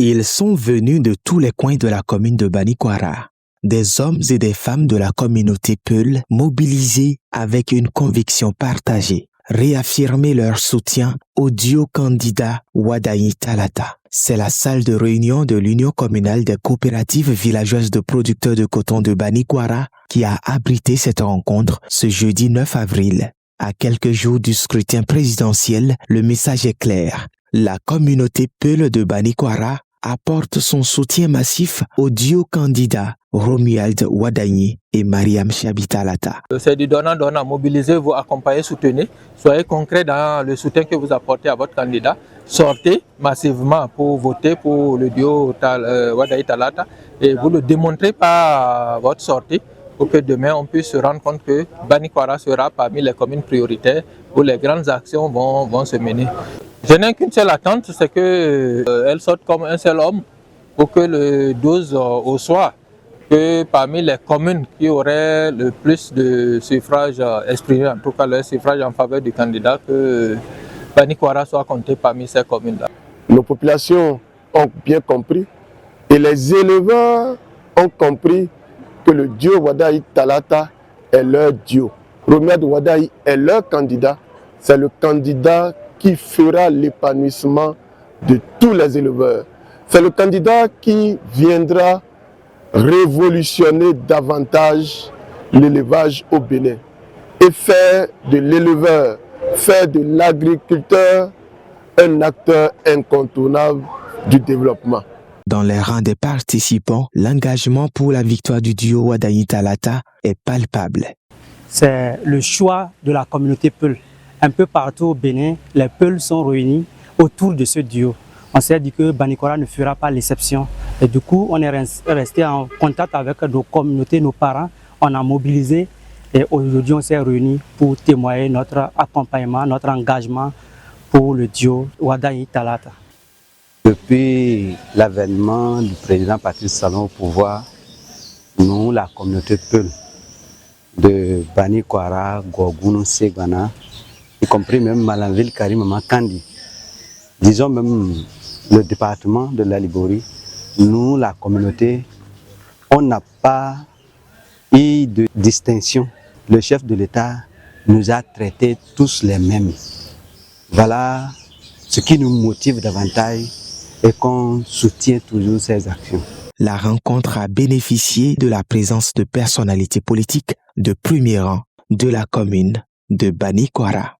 Ils sont venus de tous les coins de la commune de Banikwara. Des hommes et des femmes de la communauté Peul mobilisés avec une conviction partagée, réaffirmer leur soutien au duo candidat Wadayi Talata. C'est la salle de réunion de l'Union communale des coopératives villageoises de producteurs de coton de Banikwara qui a abrité cette rencontre ce jeudi 9 avril. À quelques jours du scrutin présidentiel, le message est clair. La communauté Peul de Banikwara apporte son soutien massif au duo candidat Romuald Wadayi et Mariam Chabitalata. C'est du donnant-donnant. Mobilisez-vous, accompagnez, soutenez. Soyez concret dans le soutien que vous apportez à votre candidat. Sortez massivement pour voter pour le duo Wadayi Talata et vous le démontrez par votre sortie pour que demain on puisse se rendre compte que Banikwara sera parmi les communes prioritaires où les grandes actions vont se mener. Je n'ai qu'une seule attente, c'est qu'elle sorte comme un seul homme pour que le 12 au soir, que parmi les communes qui auraient le plus de suffrages exprimés, en tout cas le suffrage en faveur du candidat, que Banikwara soit compté parmi ces communes-là. Nos populations ont bien compris et les éleveurs ont compris que le duo Wadayi Talata est leur duo. Romuald Wadayi est leur candidat, c'est le candidat qui fera l'épanouissement de tous les éleveurs. C'est le candidat qui viendra révolutionner davantage l'élevage au Bénin et faire de l'éleveur, faire de l'agriculteur un acteur incontournable du développement. Dans les rangs des participants, l'engagement pour la victoire du duo Wadayi Talata est palpable. C'est le choix de la communauté Peul. Un peu partout au Bénin, les Peuls sont réunis autour de ce duo. On s'est dit que Banikwara ne fera pas l'exception. Et du coup, on est resté en contact avec nos communautés, nos parents. On a mobilisé et aujourd'hui, on s'est réunis pour témoigner notre accompagnement, notre engagement pour le duo Wadayi Talata. Depuis l'avènement du président Patrice Talon au pouvoir, nous, la communauté Peul de Banikwara, Gorgounou, Ségana, y compris même Malanville, Karim, Makandi, disons même le département de la Liborie, nous, la communauté, on n'a pas eu de distinction. Le chef de l'État nous a traités tous les mêmes. Voilà ce qui nous motive davantage et qu'on soutient toujours ces actions. La rencontre a bénéficié de la présence de personnalités politiques de premier rang de la commune de Banikwara.